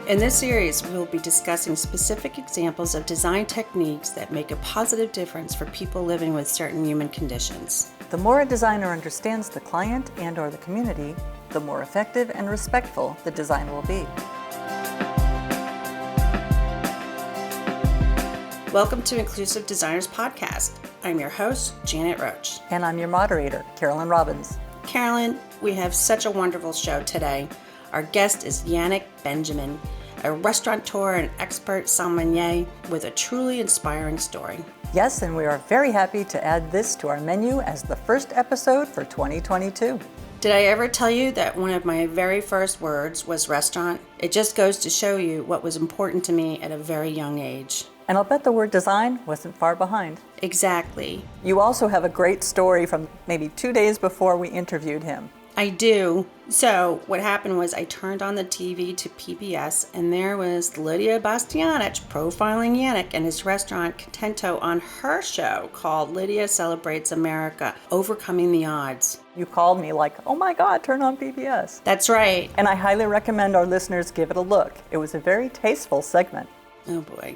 In this series, we will be discussing specific examples of design techniques that make a positive difference for people living with certain human conditions. The more a designer understands the client and/or the community, the more effective and respectful the design will be. Welcome to Inclusive Designers Podcast. I'm your host, Janet Roach. And I'm your moderator, Carolyn Robbins. Carolyn, we have such a wonderful show today. Our guest is Yannick Benjamin, a restaurateur and expert sommelier with a truly inspiring story. Yes, and we are very happy to add this to our menu as the first episode for 2022. Did I ever tell you that one of my very first words was restaurant? It just goes to show you what was important to me at a very young age. And I'll bet the word design wasn't far behind. Exactly. You also have a great story from maybe 2 days before we interviewed him. I do. So what happened was I turned on the TV to PBS and there was Lydia Bastianich profiling Yannick and his restaurant Contento on her show called Lydia Celebrates America, Overcoming the Odds. You called me like, oh my God, turn on PBS. That's right. And I highly recommend our listeners give it a look. It was a very tasteful segment. Oh boy.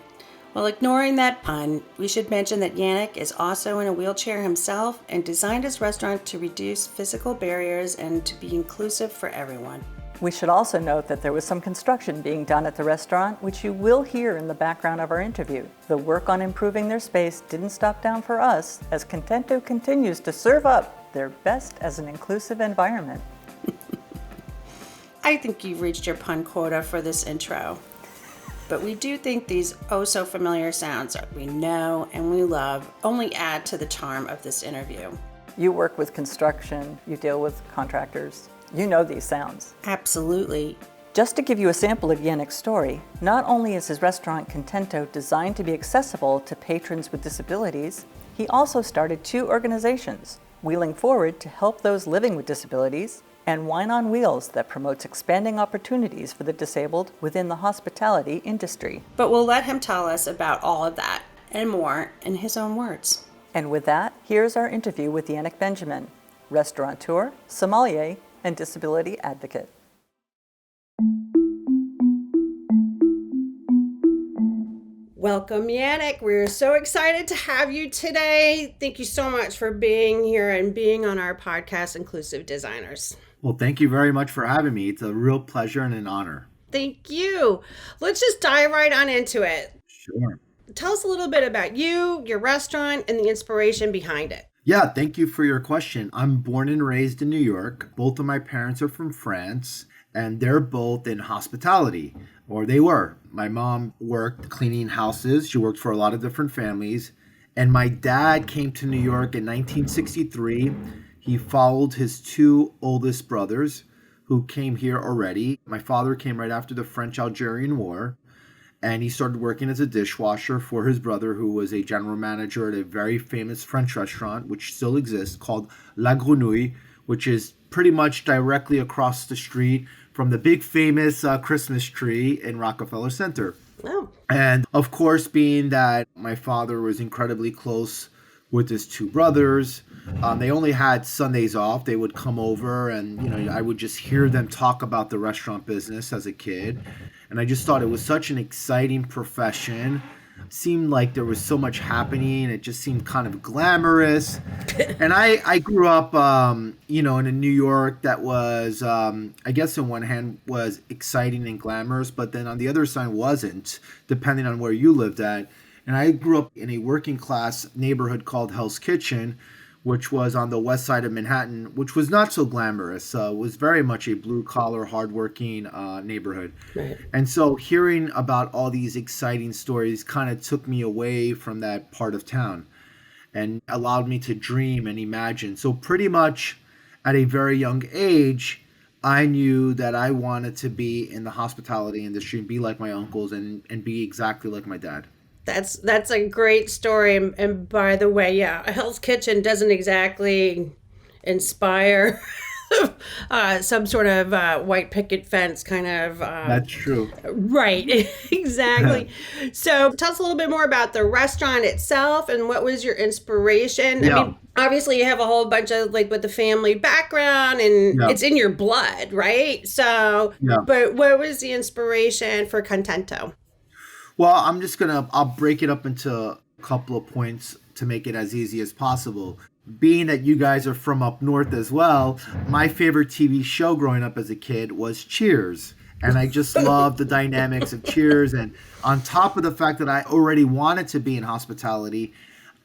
Well, ignoring that pun, we should mention that Yannick is also in a wheelchair himself and designed his restaurant to reduce physical barriers and to be inclusive for everyone. We should also note that there was some construction being done at the restaurant, which you will hear in the background of our interview. The work on improving their space didn't stop down for us, as Contento continues to serve up their best as an inclusive environment. I think you've reached your pun quota for this intro. But we do think these oh-so-familiar sounds that we know and we love only add to the charm of this interview. You work with construction, you deal with contractors. You know these sounds. Absolutely. Just to give you a sample of Yannick's story, not only is his restaurant Contento designed to be accessible to patrons with disabilities, he also started 2 organizations, Wheeling Forward to help those living with disabilities, and Wine on Wheels that promotes expanding opportunities for the disabled within the hospitality industry. But we'll let him tell us about all of that and more in his own words. And with that, here's our interview with Yannick Benjamin, restaurateur, sommelier, and disability advocate. Welcome, Yannick. We're so excited to have you today. Thank you so much for being here and being on our podcast, Inclusive Designers. Well, thank you very much for having me. It's a real pleasure and an honor. Thank you. Let's just dive right on into it. Sure. Tell us a little bit about you, your restaurant, and the inspiration behind it. Yeah, thank you for your question. I'm born and raised in New York. Both of my parents are from France, and they're both in hospitality, or they were. My mom worked cleaning houses. She worked for a lot of different families. And my dad came to New York in 1963. He followed his 2 oldest brothers who came here already. My father came right after the French-Algerian War, and he started working as a dishwasher for his brother, who was a general manager at a very famous French restaurant, which still exists, called La Grenouille, which is pretty much directly across the street from the big famous Christmas tree in Rockefeller Center. Oh. And of course, being that my father was incredibly close with his 2 brothers, they only had Sundays off. They would come over and, I would just hear them talk about the restaurant business as a kid. And I just thought it was such an exciting profession. Seemed like there was so much happening. It just seemed kind of glamorous. And I grew up, in a New York that was, I guess on one hand was exciting and glamorous, but then on the other side wasn't, depending on where you lived at. And I grew up in a working class neighborhood called Hell's Kitchen, which was on the west side of Manhattan, which was not so glamorous. It was very much a blue-collar, hardworking neighborhood. Right. And so hearing about all these exciting stories kind of took me away from that part of town and allowed me to dream and imagine. So pretty much at a very young age, I knew that I wanted to be in the hospitality industry and be like my uncles and be exactly like my dad. That's a great story. And by the way, yeah, Hell's Kitchen doesn't exactly inspire some sort of white picket fence kind of. That's true. Right, exactly. So tell us a little bit more about the restaurant itself and what was your inspiration? Yeah. I mean, obviously you have a whole bunch of like with the family background and Yeah, it's in your blood, right? So, yeah. but what was the inspiration for Contento? Well, I'll break it up into a couple of points to make it as easy as possible. Being that you guys are from up north as well, my favorite TV show growing up as a kid was Cheers. And I just loved the dynamics of Cheers. And on top of the fact that I already wanted to be in hospitality,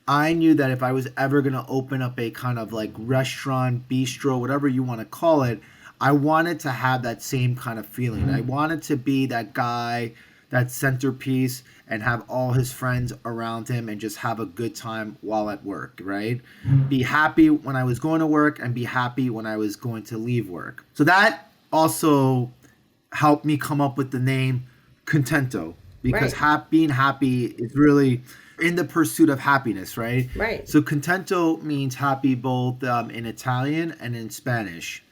I knew that if I was ever going to open up a kind of like restaurant, bistro, whatever you want to call it, I wanted to have that same kind of feeling. I wanted to be that guy, that centerpiece, and have all his friends around him and just have a good time while at work, right? Be happy when I was going to work and be happy when I was going to leave work. So that also helped me come up with the name Contento because Right. being happy is really in the pursuit of happiness, right? Right. So contento means happy both in Italian and in Spanish.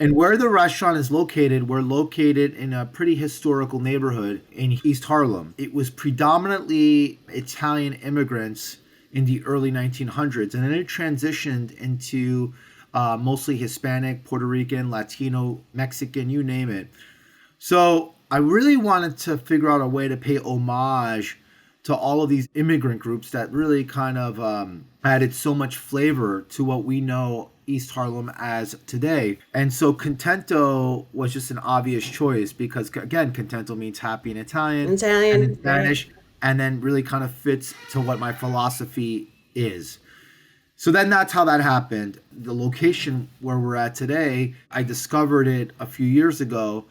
And where the restaurant is located, we're located in a pretty historical neighborhood in East Harlem. It was predominantly Italian immigrants in the early 1900s, and then it transitioned into mostly Hispanic, Puerto Rican, Latino, Mexican, you name it. So I really wanted to figure out a way to pay homage to all of these immigrant groups that really kind of added so much flavor to what we know East Harlem as today. And so Contento was just an obvious choice because, again, Contento means happy in Italian and in Italian, right? Spanish, and then really kind of fits to what my philosophy is. So then that's how that happened. The location where we're at today, I discovered it a few years ago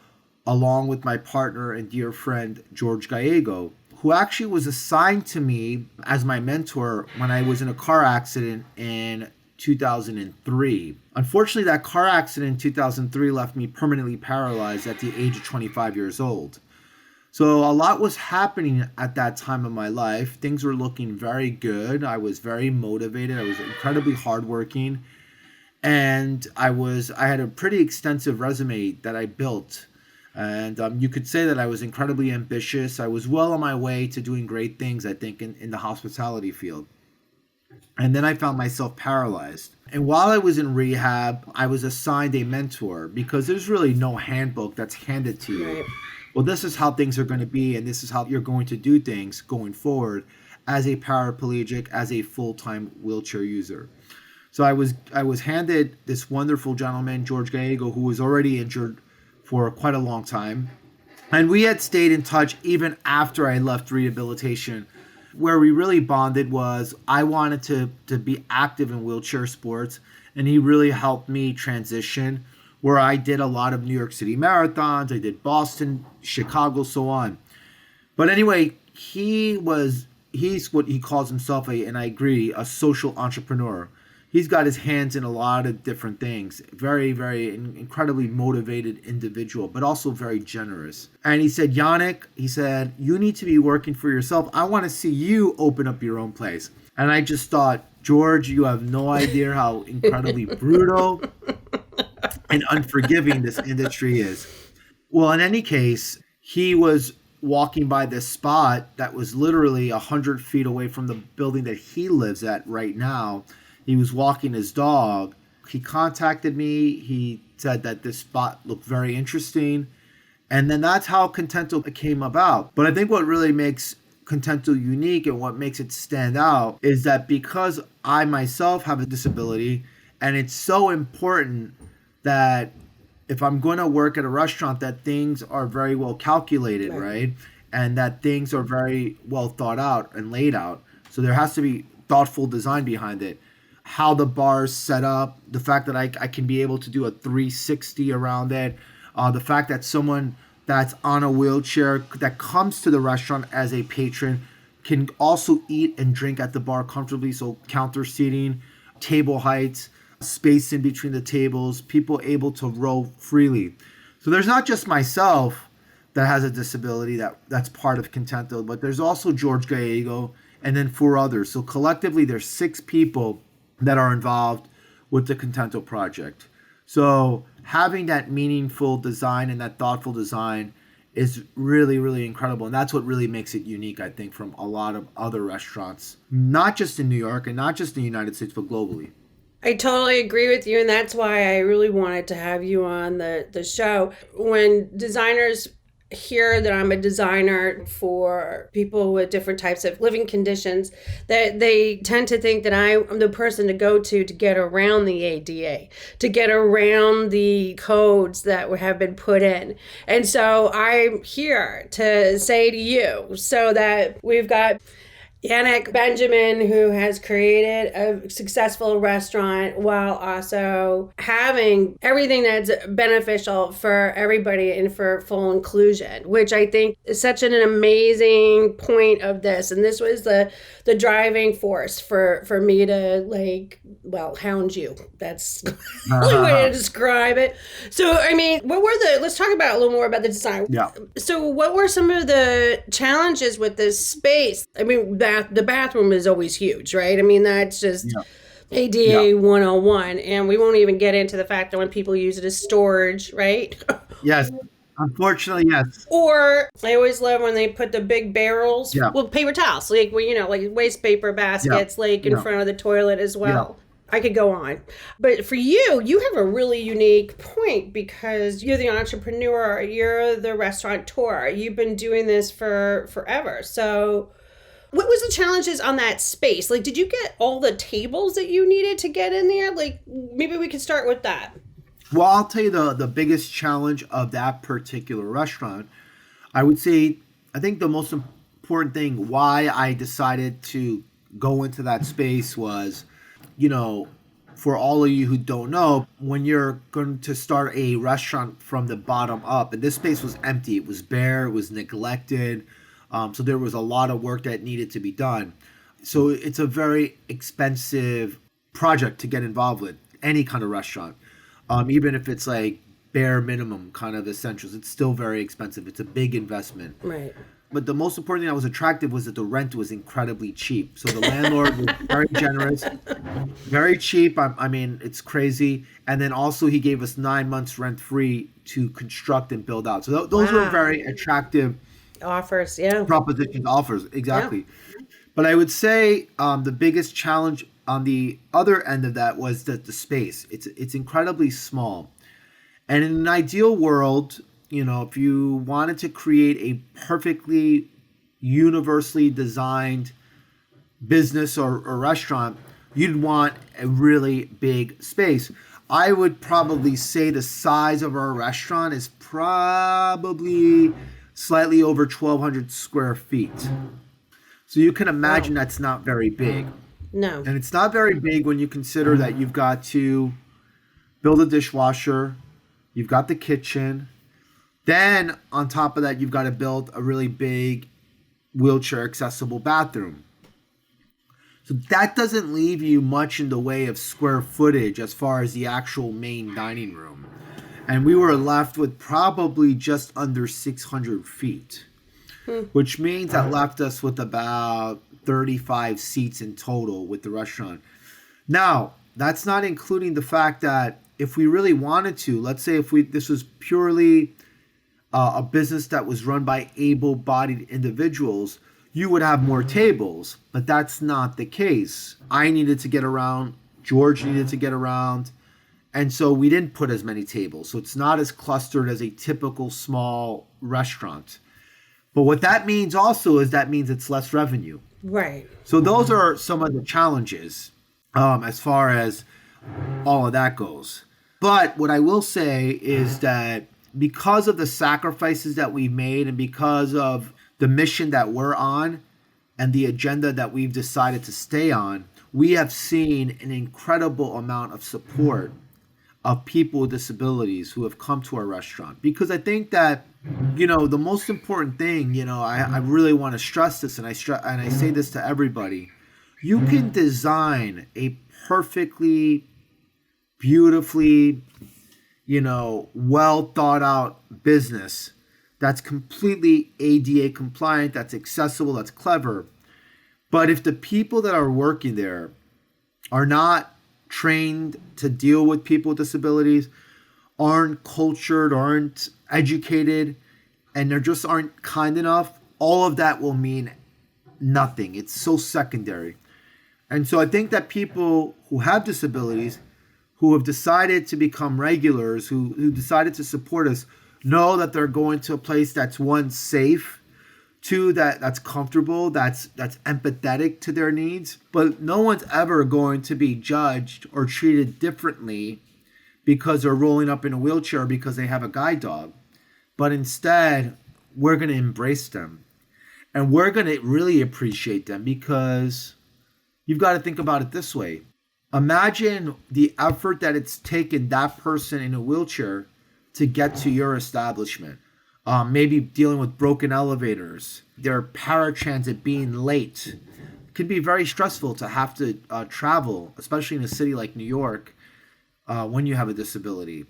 along with my partner and dear friend George Gallego, who actually was assigned to me as my mentor when I was in a car accident in 2003. Unfortunately, that car accident in 2003 left me permanently paralyzed at the age of 25 years old. So a lot was happening at that time of my life. Things were looking very good. I was very motivated. I was incredibly hardworking. And I had a pretty extensive resume that I built. And you could say that I was incredibly ambitious. I was well on my way to doing great things, I think, in the hospitality field. And then I found myself paralyzed. And while I was in rehab, I was assigned a mentor because there's really no handbook that's handed to you. Right. Well, this is how things are going to be, and this is how you're going to do things going forward as a paraplegic, as a full-time wheelchair user. So I was handed this wonderful gentleman, George Gallego, who was already injured for quite a long time. And we had stayed in touch even after I left rehabilitation. Where we really bonded was I wanted to be active in wheelchair sports, and he really helped me transition where I did a lot of New York City marathons, I did Boston, Chicago, so on. But anyway, he's what he calls himself and I agree, a social entrepreneur. He's got his hands in a lot of different things. Very, very incredibly motivated individual, but also very generous. And he said, Yannick, he said, you need to be working for yourself. I want to see you open up your own place. And I just thought, George, you have no idea how incredibly brutal and unforgiving this industry is. Well, in any case, he was walking by this spot that was literally 100 feet away from the building that he lives at right now. He was walking his dog. He contacted me. He said that this spot looked very interesting. And then that's how Contento came about. But I think what really makes Contento unique and what makes it stand out is that because I myself have a disability, and it's so important that if I'm going to work at a restaurant, that things are very well calculated, right? And that things are very well thought out and laid out. So there has to be thoughtful design behind it. How the bar's set up, the fact that I can be able to do a 360 around it, the fact that someone that's on a wheelchair that comes to the restaurant as a patron can also eat and drink at the bar comfortably. So counter seating, table heights, space in between the tables, people able to roll freely. So there's not just myself that has a disability that's part of Contento, but there's also George Gallego and then 4 others. So collectively, there's 6 people that are involved with the Contento project. So having that meaningful design and that thoughtful design is really, really incredible. And that's what really makes it unique, I think, from a lot of other restaurants, not just in New York and not just in the United States, but globally. I totally agree with you, and that's why I really wanted to have you on the show. When designers hear that I'm a designer for people with different types of living conditions, that they tend to think that I'm the person to go to get around the ADA, to get around the codes that have been put in. And so I'm here to say to you so that we've got Yannick Benjamin, who has created a successful restaurant while also having everything that's beneficial for everybody and for full inclusion, which I think is such an amazing point of this. And this was the driving force for me to hound you. That's the only way to describe it. So, I mean, let's talk about a little more about the design. Yeah. So what were some of the challenges with this space? I mean, the bathroom is always huge, right? I mean, that's just Yeah. ADA 101. And we won't even get into the fact that when people use it as storage, right? Yes. Unfortunately, yes. Or I always love when they put the big barrels, Yeah. paper towels, like waste paper baskets, in Yeah. front of the toilet as well. I could go on. But for you, you have a really unique point because you're the entrepreneur, you're the restaurateur. You've been doing this for forever. So what was the challenges on that space? Like, did you get all the tables that you needed to get in there? Like, maybe we could start with that. Well, I'll tell you the biggest challenge of that particular restaurant. I would say, I think the most important thing why I decided to go into that space was, for all of you who don't know, when you're going to start a restaurant from the bottom up, and this space was empty, it was bare, it was neglected. So there was a lot of work that needed to be done. So it's a very expensive project to get involved with, any kind of restaurant. Even if it's like bare minimum kind of essentials, it's still very expensive. It's a big investment. Right. But the most important thing that was attractive was that the rent was incredibly cheap. So the landlord was very generous, very cheap. I mean, it's crazy. And then also he gave us 9 months rent free to construct and build out. So those were very attractive offers, yeah. Propositions, offers, exactly. Yeah. But I would say the biggest challenge on the other end of that was that the space. It's incredibly small. And in an ideal world, if you wanted to create a perfectly universally designed business or restaurant, you'd want a really big space. I would probably say the size of our restaurant is probably slightly over 1,200 square feet. So you can imagine that's not very big. No. And it's not very big when you consider that you've got to build a dishwasher, you've got the kitchen, then on top of that, you've got to build a really big wheelchair accessible bathroom. So that doesn't leave you much in the way of square footage as far as the actual main dining room. And we were left with probably just under 600 feet, which means that left us with about 35 seats in total with the restaurant. Now, that's not including the fact that if we really wanted to, let's say this was purely a business that was run by able-bodied individuals, you would have more tables, but that's not the case. I needed to get around, George needed to get around, and so we didn't put as many tables. So it's not as clustered as a typical small restaurant. But what that means also is that means it's less revenue. Right. So those are some of the challenges as far as all of that goes. But what I will say is that because of the sacrifices that we've made and because of the mission that we're on and the agenda that we've decided to stay on, we have seen an incredible amount of support of people with disabilities who have come to our restaurant. Because I think that, the most important thing, I really want to stress this, and I say this to everybody. You can design a perfectly, beautifully, well thought out business that's completely ADA compliant, that's accessible, that's clever. But if the people that are working there are not trained to deal with people with disabilities, aren't cultured, aren't educated, and they just aren't kind enough, all of that will mean nothing. It's so secondary. And so I think that people who have disabilities, who have decided to become regulars, who decided to support us, know that they're going to a place that's, one, safe, two, that's comfortable, that's empathetic to their needs. But no one's ever going to be judged or treated differently because they're rolling up in a wheelchair or because they have a guide dog. But instead, we're going to embrace them. And we're going to really appreciate them, because you've got to think about it this way. Imagine the effort that it's taken that person in a wheelchair to get to your establishment. Maybe dealing with broken elevators, their paratransit being late. It can be very stressful to have to travel, especially in a city like New York, when you have a disability.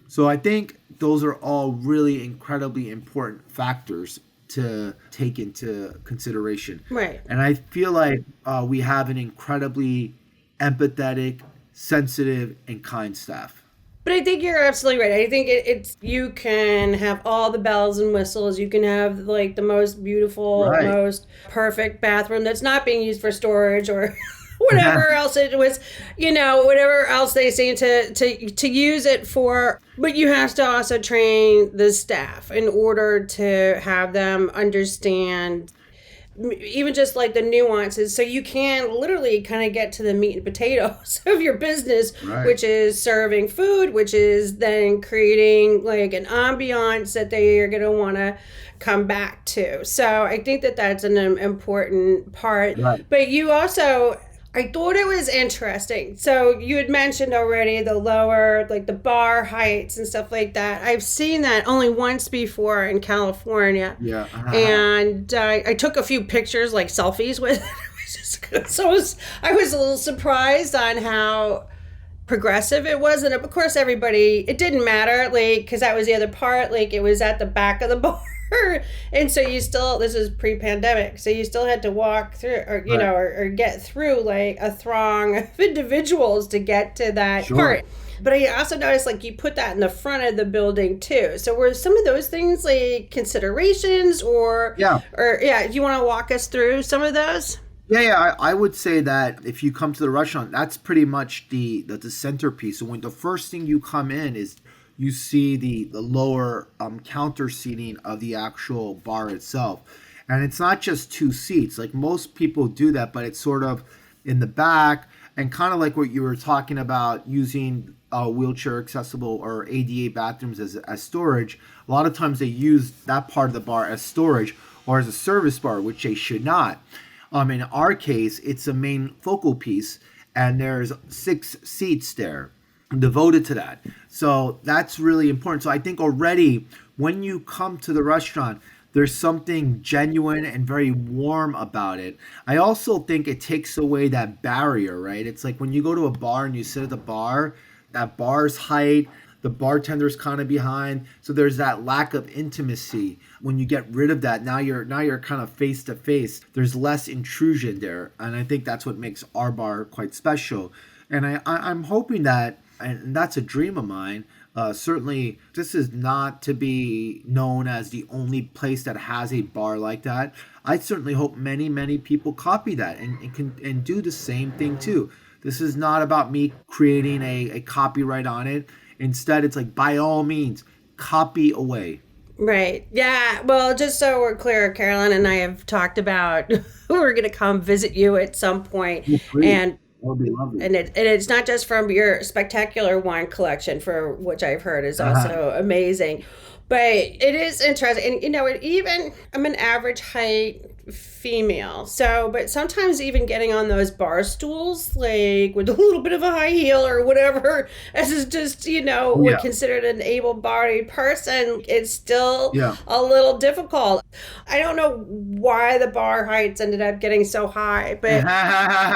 So I think those are all really incredibly important factors to take into consideration. Right. And I feel like we have an incredibly empathetic, sensitive, and kind staff. But I think you're absolutely right. I think it's you can have all the bells and whistles. You can have like the most beautiful, Right. most perfect bathroom that's not being used for storage or whatever else it was, whatever else they seem to use it for. But you have to also train the staff in order to have them understand even just like the nuances, so you can literally kind of get to the meat and potatoes of your business, Right. which is serving food, which is then creating like an ambiance that they are going to want to come back to. So I think that that's an important part. Right. But you also, I thought it was interesting. So you had mentioned already the lower, like the bar heights and stuff like that. I've seen that only once before in California. Yeah. And I took a few pictures, like selfies with it. So I was a little surprised on how progressive it was. And of course, everybody, it didn't matter, like, because that was the other part. Like, it was at the back of the bar. And so you still, this is pre-pandemic, so you still had to walk through or or get through like a throng of individuals to get to that part. But I also noticed like you put that in the front of the building too. So were some of those things like considerations or do you want to walk us through some of those? I would say that if you come to the restaurant, that's pretty much the centerpiece. So when the first thing you come in is you see the lower counter seating of the actual bar itself. And it's not just two seats. Like most people do that, but it's sort of in the back, and kind of like what you were talking about, using wheelchair accessible or ADA bathrooms as storage. A lot of times they use that part of the bar as storage or as a service bar, which they should not. In our case, it's a main focal piece, and there's 6 seats there devoted to that. So that's really important. So I think already when you come to the restaurant, there's something genuine and very warm about it. I also think it takes away that barrier, right? It's like when you go to a bar and you sit at the bar, that bar's height, the bartender's kind of behind. So there's that lack of intimacy. When you get rid of that, now you're kind of face to face. There's less intrusion there. And I think that's what makes our bar quite special. And I'm hoping that, and that's a dream of mine, certainly this is not to be known as the only place that has a bar like that. I certainly hope many, many people copy that and do the same thing too. This is not about me creating a copyright on it. Instead, it's like, by all means, copy away. Right. Yeah. Well, just so we're clear, Carolyn and I have talked about we're going to come visit you at some point. And that would be lovely. And it's not just from your spectacular wine collection, for which I've heard is also amazing, but it is interesting. And even I'm an average height female, but sometimes even getting on those bar stools, like with a little bit of a high heel or whatever, as is just would considered an able-bodied person, it's still a little difficult. I don't know why the bar heights ended up getting so high, but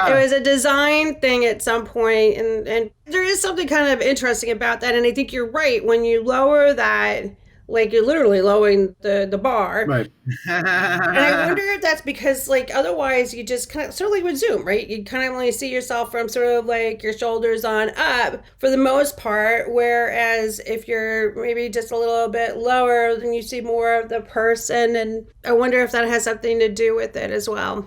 it was a design thing at some point, and there is something kind of interesting about that. And I think you're right, when you lower that, like you're literally lowering the bar. Right. And I wonder if that's because, like, otherwise you just kind of, sort of like with Zoom, right? You kind of only see yourself from sort of like your shoulders on up for the most part. Whereas if you're maybe just a little bit lower, then you see more of the person. And I wonder if that has something to do with it as well.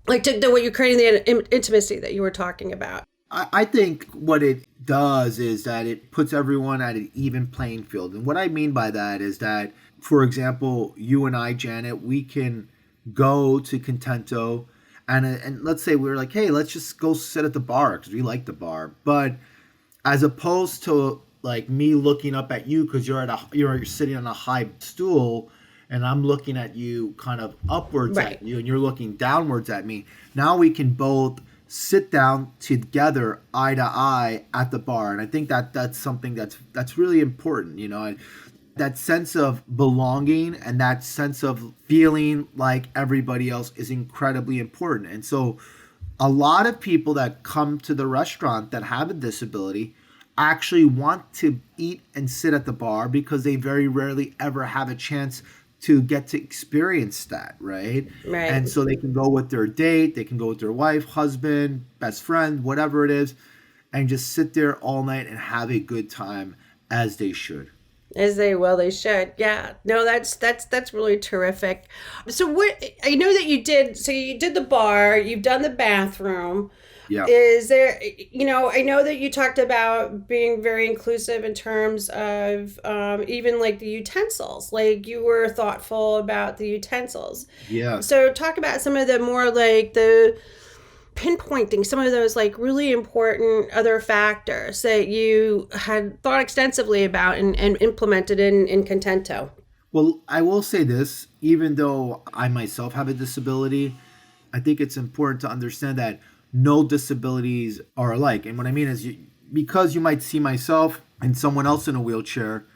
Like what you're creating the intimacy that you were talking about. I think what it does is that it puts everyone at an even playing field. And what I mean by that is that, for example, you and I, Janet, we can go to Contento and let's say we're like, hey, let's just go sit at the bar because we like the bar. But as opposed to like me looking up at you because you're sitting on a high stool and I'm looking at you kind of upwards Right. at you and you're looking downwards at me. Now we can both sit down together eye to eye at the bar, and I think that that's something that's really important, you know. And that sense of belonging and that sense of feeling like everybody else is incredibly important. And so a lot of people that come to the restaurant that have a disability actually want to eat and sit at the bar because they very rarely ever have a chance to get to experience that, right? Right. And so they can go with their date, they can go with their wife, husband, best friend, whatever it is, and just sit there all night and have a good time as they should. As they should. Yeah. No, that's really terrific. So what I know that you did, so you did the bar, you've done the bathroom. Yeah. Is there, I know that you talked about being very inclusive in terms of even like the utensils, like you were thoughtful about the utensils. Yes. So talk about some of the more like the pinpointing some of those like really important other factors that you had thought extensively about and implemented in Contento. Well, I will say this, even though I myself have a disability, I think it's important to understand that no disabilities are alike. And what I mean is, because you might see myself and someone else in a wheelchair,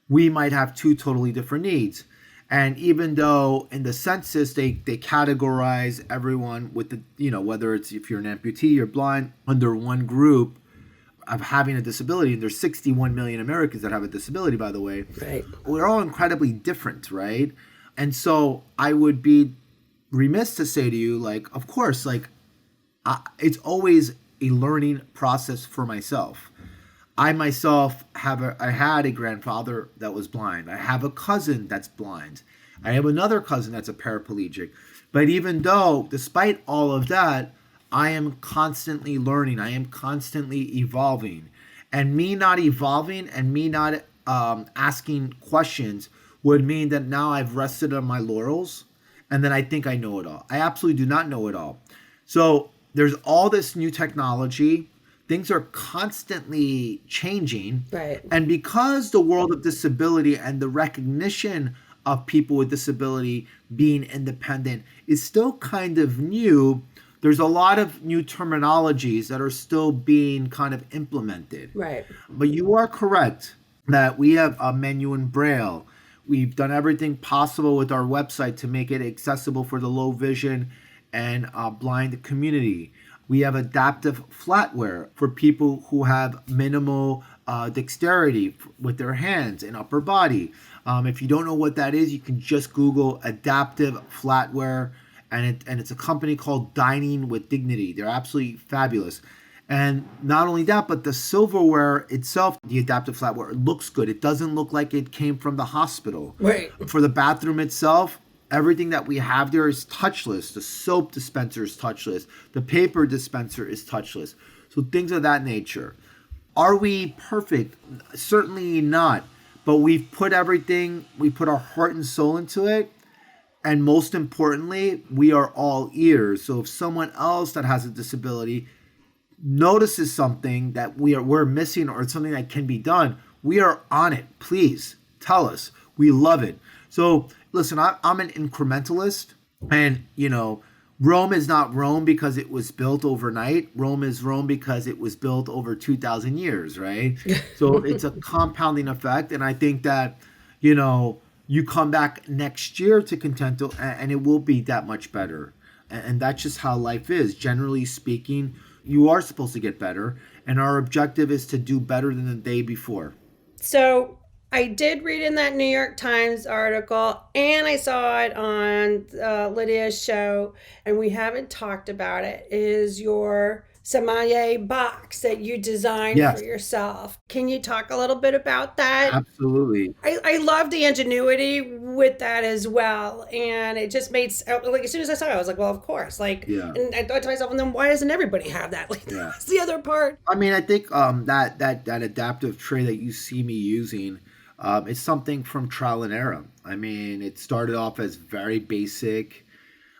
we might have two totally different needs. And even though in the census they categorize everyone with whether it's if you're an amputee, you're blind, under one group of having a disability, and there's 61 million Americans that have a disability, by the way. Right. We're all incredibly different, right? And so I would be remiss to say to you, like, of course, like, it's always a learning process for myself. I myself I had a grandfather that was blind. I have a cousin that's blind. I have another cousin that's a paraplegic. But even though, despite all of that, I am constantly learning. I am constantly evolving. And me not evolving and me not asking questions would mean that now I've rested on my laurels and then I think I know it all. I absolutely do not know it all. So there's all this new technology. Things are constantly changing. Right. And because the world of disability and the recognition of people with disability being independent is still kind of new, there's a lot of new terminologies that are still being kind of implemented. Right. But you are correct that we have a menu in Braille. We've done everything possible with our website to make it accessible for the low vision and blind community. We have adaptive flatware for people who have minimal dexterity with their hands and upper body. If you don't know what that is, you can just Google adaptive flatware, and it's a company called Dining with Dignity. They're absolutely fabulous. And not only that, but the silverware itself, the adaptive flatware, it looks good. It doesn't look like it came from the hospital. Right. For the bathroom itself, everything that we have there is touchless. The soap dispenser is touchless. The paper dispenser is touchless. So things of that nature. Are we perfect? Certainly not. But we put our heart and soul into it. And most importantly, we are all ears. So if someone else that has a disability notices something that we're missing or something that can be done, we are on it. Please tell us. We love it. So listen, I'm an incrementalist, and Rome is not Rome because it was built overnight. Rome is Rome because it was built over 2,000 years, right? So it's a compounding effect, and I think that you come back next year to Contento, and it will be that much better. And that's just how life is. Generally speaking, you are supposed to get better, and our objective is to do better than the day before. So I did read in that New York Times article, and I saw it on Lydia's show, and we haven't talked about it, is your sommelier box that you designed for yourself. Can you talk a little bit about that? Absolutely. I love the ingenuity with that as well. And it just made, like, as soon as I saw it, I was like, well, of course. Like, Yeah. and I thought to myself, and then why doesn't everybody have that? Like, Yeah. that's the other part. I mean, I think that adaptive tray that you see me using is something from trial and error. I mean, it started off as very basic.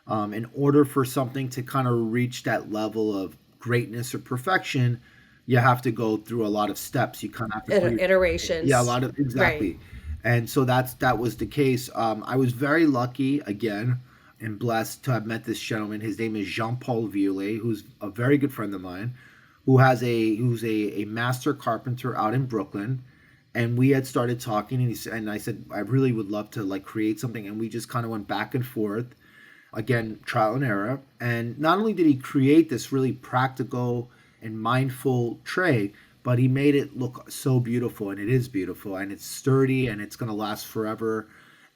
In order for something to kind of reach that level of greatness or perfection, you have to go through a lot of steps. You kind of have to Iterations. Yeah, a lot of exactly. Right. And so that was the case. I was very lucky again and blessed to have met this gentleman. His name is Jean-Paul Violet, who's a very good friend of mine, who's a master carpenter out in Brooklyn. And we had started talking, and I said I really would love to like create something, and we just kind of went back and forth, again trial and error. And not only did he create this really practical and mindful tray, but he made it look so beautiful, and it is beautiful, and it's sturdy, and it's going to last forever.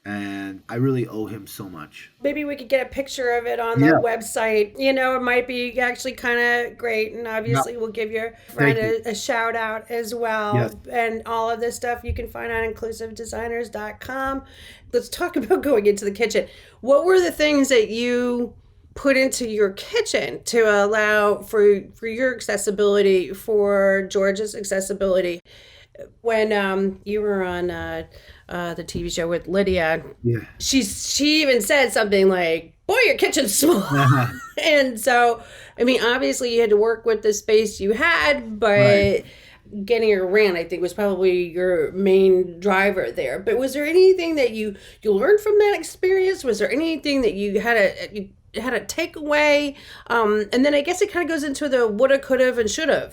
And I really owe him so much. Maybe we could get a picture of it on the website. You know, it might be actually kind of great. And obviously, we'll give your friend a shout out as well. Yes. And all of this stuff you can find on inclusivedesigners.com. Let's talk about going into the kitchen. What were the things that you put into your kitchen to allow for your accessibility, for George's accessibility? When you were on the TV show with Lydia, she even said something like, "Boy, your kitchen's small." And so, I mean, obviously you had to work with the space you had, but getting around, I think, was probably your main driver there. But was there anything that you learned from that experience? Was there anything that you had a takeaway? And then I guess it kind of goes into the woulda, coulda, and shoulda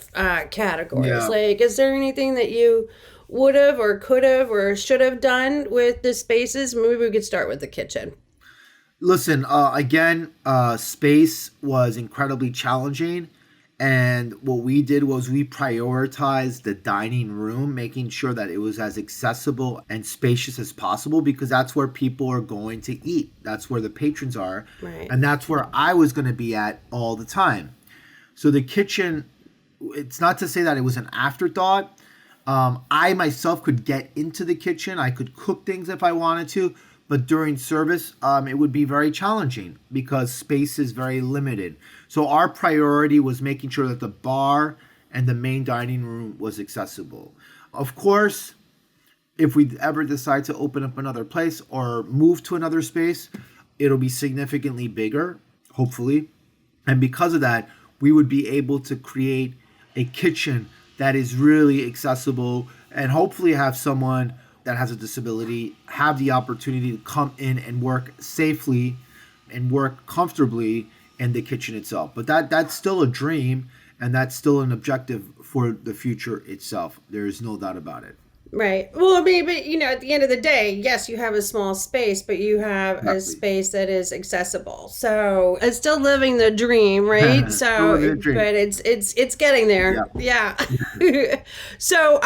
categories. Yeah. Like, is there anything that you would have or could have or should have done with the spaces? Maybe we could start with the kitchen. Listen, again, space was incredibly challenging. And what we did was we prioritized the dining room, making sure that it was as accessible and spacious as possible, because that's where people are going to eat. That's where the patrons are. Right. And that's where I was going to be at all the time. So the kitchen, it's not to say that it was an afterthought. I myself could get into the kitchen. I could cook things if I wanted to. But during service, it would be very challenging because space is very limited. So our priority was making sure that the bar and the main dining room was accessible. Of course, if we ever decide to open up another place or move to another space, it'll be significantly bigger, hopefully. And because of that, we would be able to create a kitchen that is really accessible and hopefully have someone that has a disability have the opportunity to come in and work safely and work comfortably in the kitchen itself. But that's still a dream, and that's still an objective for the future itself. There is no doubt about it. Right. Well, I mean, but you know, at the end of the day, yes, you have a small space, but you have a space that is accessible. So it's still living the dream, right? So, but it's getting there. Yeah. So,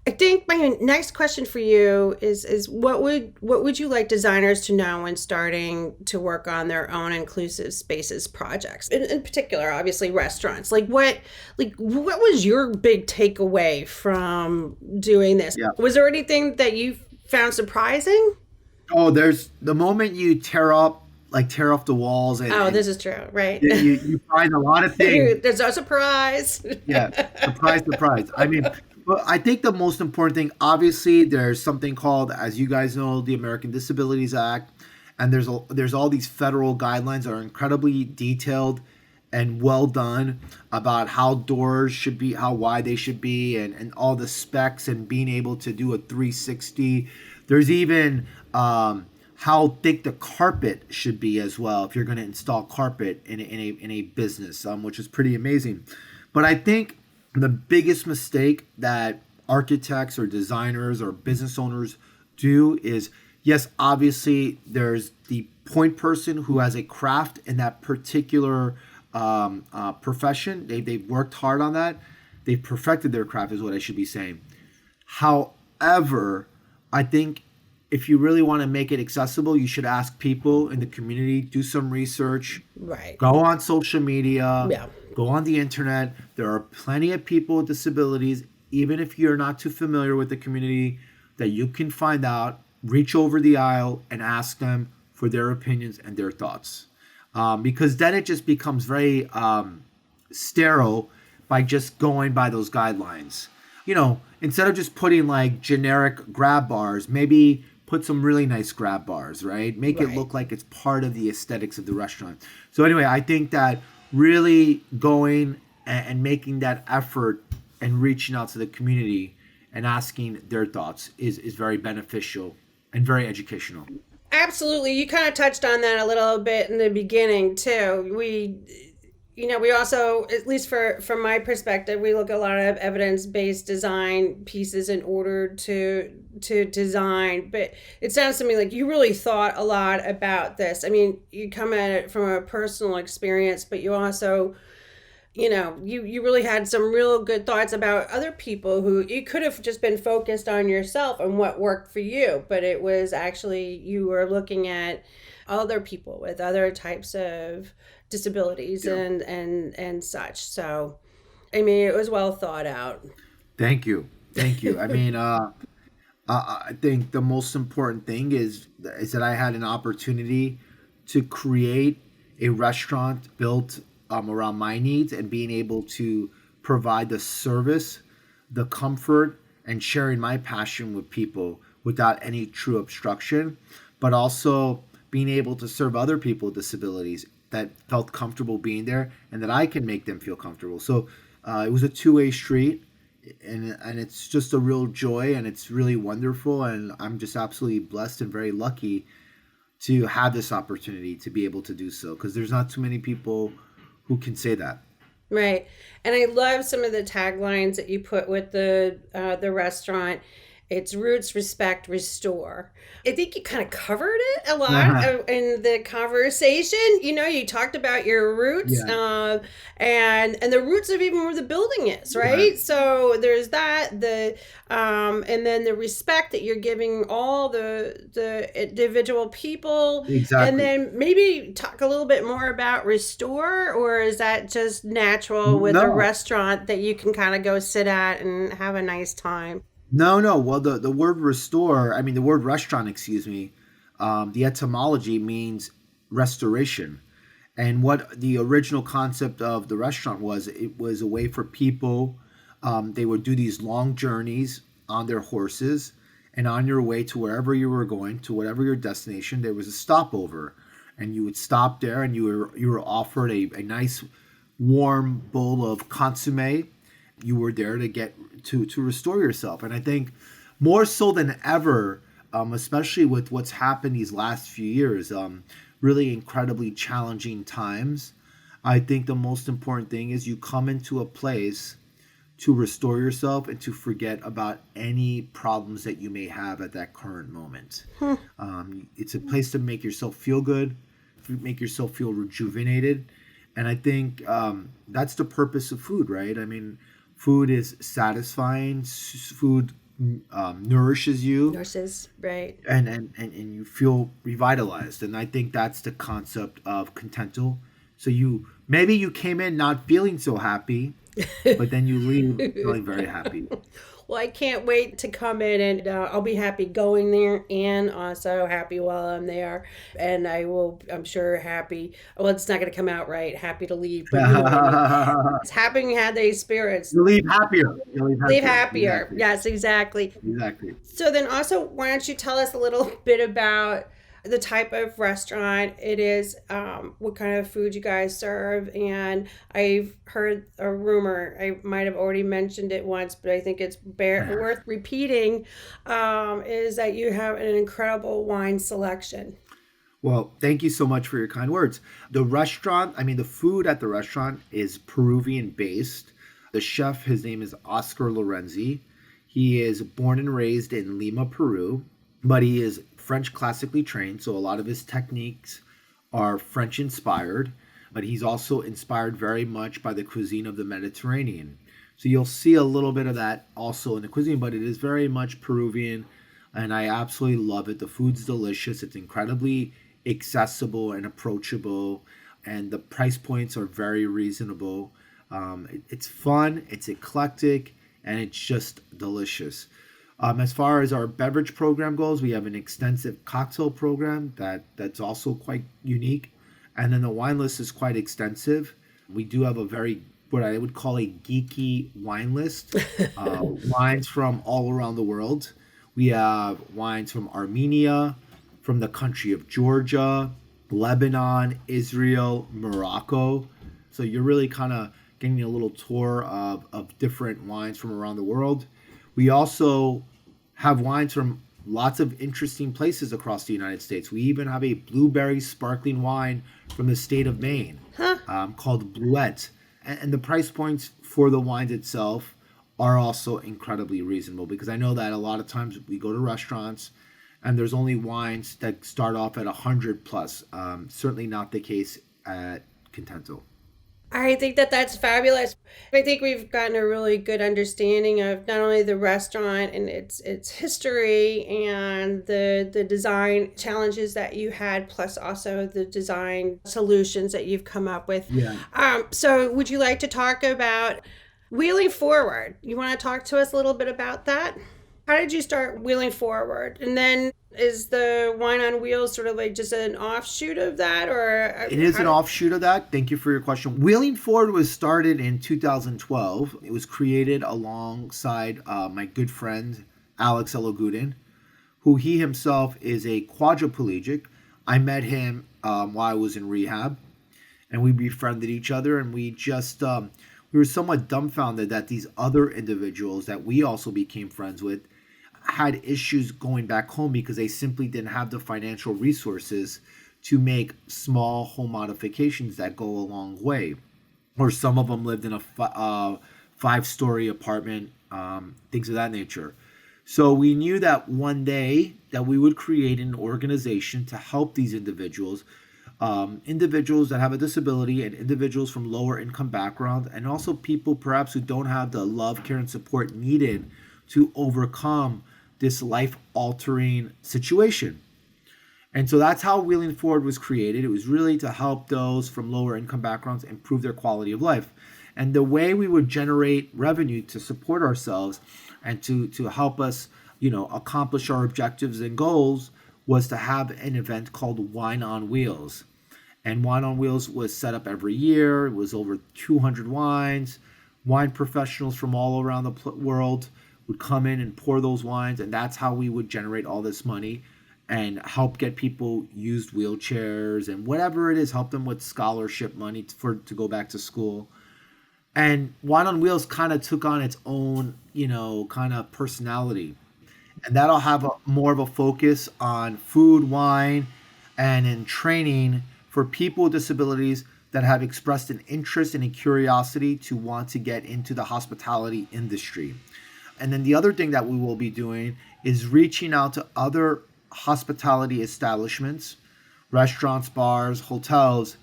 I think my next question for you is what would you like designers to know when starting to work on their own inclusive spaces projects? In particular, obviously restaurants. Like what was your big takeaway from doing this? Yeah. Was there anything that you found surprising? Oh, there's the moment you tear off the walls. And, this is true, right? You find a lot of things. There's no surprise. Yeah, surprise. I mean, but I think the most important thing, obviously, there's something called, as you guys know, the American Disabilities Act, and there's all these federal guidelines that are incredibly detailed and well done about how doors should be, how wide they should be, and all the specs, and being able to do a 360. There's even how thick the carpet should be as well if you're going to install carpet in a business, which is pretty amazing. But I think the biggest mistake that architects or designers or business owners do is, yes, obviously there's the point person who has a craft in that particular profession. They've worked hard on that. They've perfected their craft is what I should be saying. However, I think if you really want to make it accessible, you should ask people in the community, do some research, go on social media, go on the internet. There are plenty of people with disabilities, even if you're not too familiar with the community, that you can find out reach over the aisle and ask them for their opinions and their thoughts. Because then it just becomes very sterile by just going by those guidelines. Instead of just putting like generic grab bars, maybe put some really nice grab bars, right? Make it Right. look like it's part of the aesthetics of the restaurant. So anyway, I think that really going and making that effort and reaching out to the community and asking their thoughts is very beneficial and very educational. Absolutely. You kind of touched on that a little bit in the beginning too. We also, at least from my perspective, we look at a lot of evidence-based design pieces in order to design. But it sounds to me like you really thought a lot about this. I mean, you come at it from a personal experience, but you also, you really had some real good thoughts about other people who you could have just been focused on yourself and what worked for you, but it was actually you were looking at other people with other types of disabilities Yeah. and such. So, I mean, it was well thought out. Thank you. Thank you. I mean, I think the most important thing is that I had an opportunity to create a restaurant built around my needs and being able to provide the service, the comfort, and sharing my passion with people without any true obstruction, but also being able to serve other people with disabilities that felt comfortable being there and that I can make them feel comfortable. So it was a two-way street, and it's just a real joy, and it's really wonderful, and I'm just absolutely blessed and very lucky to have this opportunity to be able to do so, because there's not too many people who can say that. Right. And I love some of the taglines that you put with the restaurant. It's roots, respect, restore. I think you kind of covered it a lot in the conversation. You talked about your roots, Yeah, and the roots of even where the building is, yeah, right? So there's that and then the respect that you're giving all the individual people, and exactly. then maybe talk a little bit more about restore, or is that just natural with a No, restaurant that you can kind of go sit at and have a nice time? no, no. Well, the word restore, I mean, the word restaurant, excuse me, the etymology means restoration. And what the original concept of the restaurant was, it was a way for people, they would do these long journeys on their horses. And on your way to wherever you were going, to whatever your destination, there was a stopover. And you would stop there, and you were offered a nice warm bowl of consomme. You were there to get to restore yourself. And I think more so than ever, especially with what's happened these last few years, really incredibly challenging times, I think the most important thing is you come into a place to restore yourself and to forget about any problems that you may have at that current moment. It's a place to make yourself feel good, make yourself feel rejuvenated. And I think that's the purpose of food, right? I mean, food is satisfying, food nourishes you, Nurses, right? and you feel revitalized. And I think that's the concept of contento. So maybe you came in not feeling so happy, but then you leave feeling very happy. Well, I can't wait to come in, and I'll be happy going there and also happy while I'm there. And I'm sure, happy. Well, it's not going to come out right. Happy to leave, but you know what I mean. It's happy had the experience. You leave happier. You leave Leave happier. happier. Exactly. Yes, exactly. Exactly. So then also, why don't you tell us a little bit about the type of restaurant it is, what kind of food you guys serve? And I've heard a rumor, I might have already mentioned it once, but I think it's worth repeating, is that you have an incredible wine selection. Well, thank you so much for your kind words. The restaurant, I mean, the food at the restaurant is Peruvian based. The chef, his name is Oscar Lorenzi. He is born and raised in Lima, Peru, but he is French classically trained. So a lot of his techniques are French inspired, but he's also inspired very much by the cuisine of the Mediterranean. So you'll see a little bit of that also in the cuisine, but it is very much Peruvian, and I absolutely love it. The food's delicious. It's incredibly accessible and approachable, and the price points are very reasonable. It's fun, it's eclectic, and it's just delicious. As far as our beverage program goes, we have an extensive cocktail program that's also quite unique. And then the wine list is quite extensive. We do have a very, what I would call a geeky wine list, wines from all around the world. We have wines from Armenia, from the country of Georgia, Lebanon, Israel, Morocco. So you're really kind of getting a little tour of different wines from around the world. We also have wines from lots of interesting places across the United States. We even have a blueberry sparkling wine from the state of Maine called Bluette. And the price points for the wines itself are also incredibly reasonable, because I know that a lot of times we go to restaurants and there's only wines that start off at 100 plus. Certainly not the case at Contento. I think that that's fabulous. I think we've gotten a really good understanding of not only the restaurant and its history and the design challenges that you had, plus also the design solutions that you've come up with. Yeah. So would you like to talk about Wheeling Forward? You want to talk to us a little bit about that? How did you start Wheeling Forward? And then is the Wine on Wheels sort of like just an offshoot of that, or it is an offshoot of that? Thank you for your question. Wheeling Forward was started in 2012. It was created alongside my good friend Alex Elogudin, who he himself is a quadriplegic. I met him while I was in rehab, and we befriended each other, and we just we were somewhat dumbfounded that these other individuals that we also became friends with had issues going back home because they simply didn't have the financial resources to make small home modifications that go a long way. Or some of them lived in a five-story apartment, things of that nature. So we knew that one day that we would create an organization to help these individuals, individuals that have a disability and individuals from lower income background, and also people perhaps who don't have the love, care, and support needed to overcome this life-altering situation. And so that's how Wheeling Forward was created. It was really to help those from lower income backgrounds improve their quality of life. And the way we would generate revenue to support ourselves and to help us, accomplish our objectives and goals was to have an event called Wine on Wheels. And Wine on Wheels was set up every year. It was over 200 wines. Wine professionals from all around the world would come in and pour those wines, and that's how we would generate all this money and help get people used wheelchairs and whatever it is, help them with scholarship money to go back to school. And Wine on Wheels kind of took on its own, kind of personality. And that'll have more of a focus on food, wine, and in training for people with disabilities that have expressed an interest and a curiosity to want to get into the hospitality industry. And then the other thing that we will be doing is reaching out to other hospitality establishments, restaurants, bars, hotels,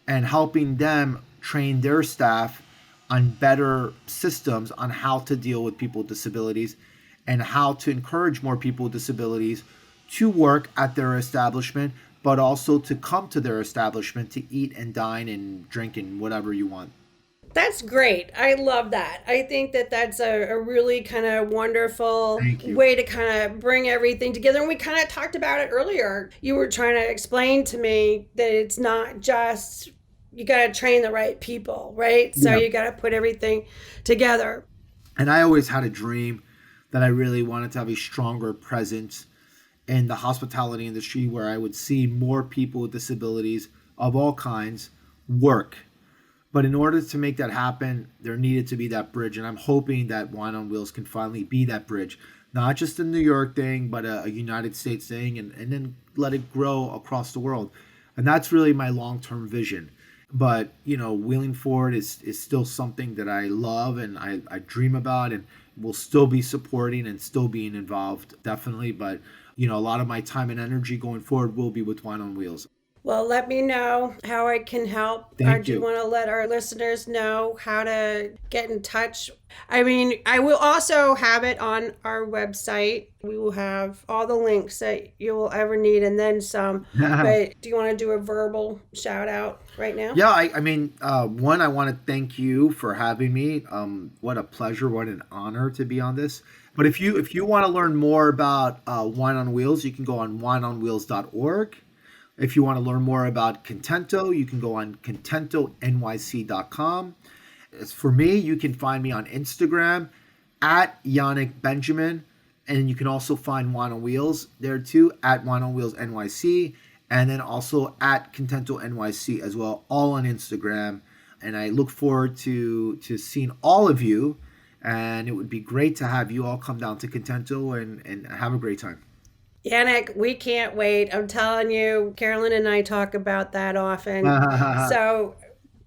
and helping them train their staff on better systems on how to deal with people with disabilities and how to encourage more people with disabilities to work at their establishment, but also to come to their establishment to eat and dine and drink and whatever you want. That's great. I love that. I think that that's a really kind of wonderful way to kind of bring everything together. And we kind of talked about it earlier. You were trying to explain to me that it's not just, you got to train the right people, right? So you got to put everything together. And I always had a dream that I really wanted to have a stronger presence in the hospitality industry where I would see more people with disabilities of all kinds work. But in order to make that happen, there needed to be that bridge. And I'm hoping that Wine on Wheels can finally be that bridge. Not just a New York thing, but a United States thing, and then let it grow across the world. And that's really my long-term vision. But, Wheeling Forward is still something that I love and I dream about and will still be supporting and still being involved, definitely. But, a lot of my time and energy going forward will be with Wine on Wheels. Well, let me know how I can help. Thank Do you want to let our listeners know how to get in touch? I mean, I will also have it on our website. We will have all the links that you will ever need and then some. But do you want to do a verbal shout out right now? Yeah, I mean, I want to thank you for having me. What a pleasure, what an honor to be on this. But if you want to learn more about Wine on Wheels, you can go on wineonwheels.org. If you want to learn more about Contento, you can go on contentonyc.com. As for me, you can find me on Instagram at Yannick Benjamin. And you can also find Wine on Wheels there too, at Wine on Wheels NYC. And then also at Contento NYC as well, all on Instagram. And I look forward to seeing all of you. And it would be great to have you all come down to Contento and have a great time. Yannick, we can't wait. I'm telling you, Carolyn and I talk about that often. So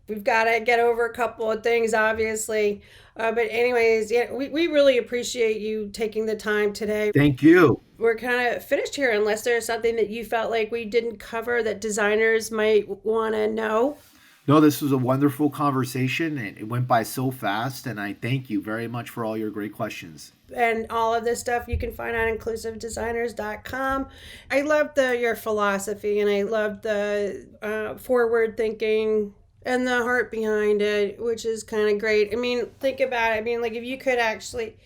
we've got to get over a couple of things, obviously. But anyways, yeah, we really appreciate you taking the time today. Thank you. We're kind of finished here unless there's something that you felt like we didn't cover that designers might want to know. No, this was a wonderful conversation. It went by so fast, and I thank you very much for all your great questions. And all of this stuff you can find on inclusivedesigners.com. I love your philosophy, and I love the forward thinking and the heart behind it, which is kind of great. I mean, think about it. I mean, like if you could actually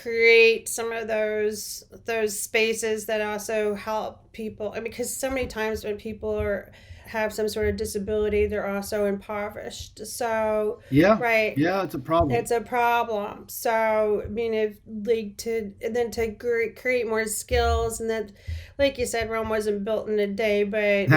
create some of those spaces that also help people. I mean, because so many times when people have some sort of disability, they're also impoverished. So yeah, right, yeah, it's a problem. It's a problem. So I mean, to create more skills, and that, like you said, Rome wasn't built in a day. But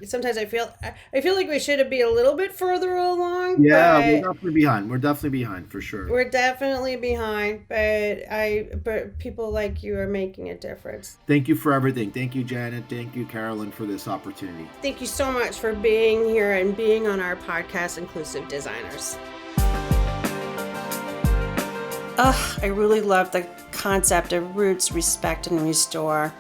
sometimes I feel like we should be a little bit further along. Yeah, we're definitely behind. We're definitely behind for sure. We're definitely behind, but people like you are making a difference. Thank you for everything. Thank you, Janet. Thank you, Carolyn, for this opportunity. Thank you so much for being here and being on our podcast, Inclusive Designers. I really love the concept of roots, respect, and restore.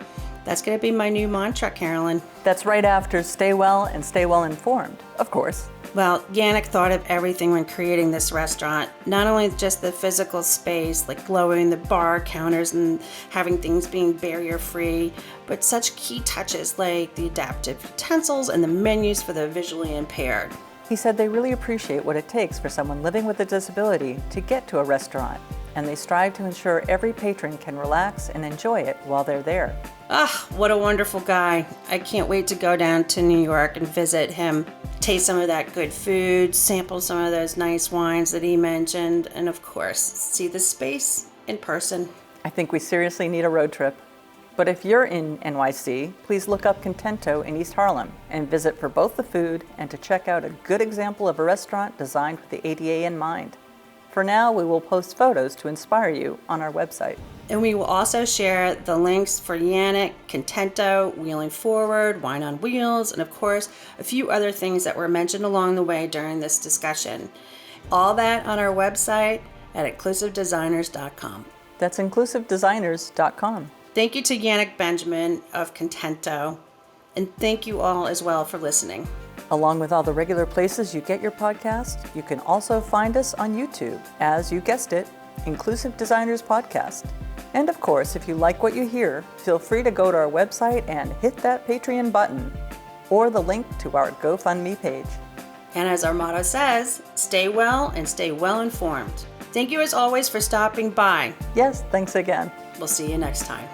That's going to be my new mantra, Carolyn. That's right after stay well and stay well informed, of course. Well, Yannick thought of everything when creating this restaurant. Not only just the physical space, like lowering the bar counters and having things being barrier-free, but such key touches like the adaptive utensils and the menus for the visually impaired. He said they really appreciate what it takes for someone living with a disability to get to a restaurant, and they strive to ensure every patron can relax and enjoy it while they're there. What a wonderful guy. I can't wait to go down to New York and visit him, taste some of that good food, sample some of those nice wines that he mentioned, and of course, see the space in person. I think we seriously need a road trip. But if you're in NYC, please look up Contento in East Harlem and visit for both the food and to check out a good example of a restaurant designed with the ADA in mind. For now, we will post photos to inspire you on our website. And we will also share the links for Yannick, Contento, Wheeling Forward, Wine on Wheels, and of course, a few other things that were mentioned along the way during this discussion. All that on our website at inclusivedesigners.com. That's inclusivedesigners.com. Thank you to Yannick Benjamin of Contento, and thank you all as well for listening. Along with all the regular places you get your podcast, you can also find us on YouTube as, you guessed it, Inclusive Designers Podcast. And of course, if you like what you hear, feel free to go to our website and hit that Patreon button or the link to our GoFundMe page. And as our motto says, stay well and stay well informed. Thank you as always for stopping by. Yes, thanks again. We'll see you next time.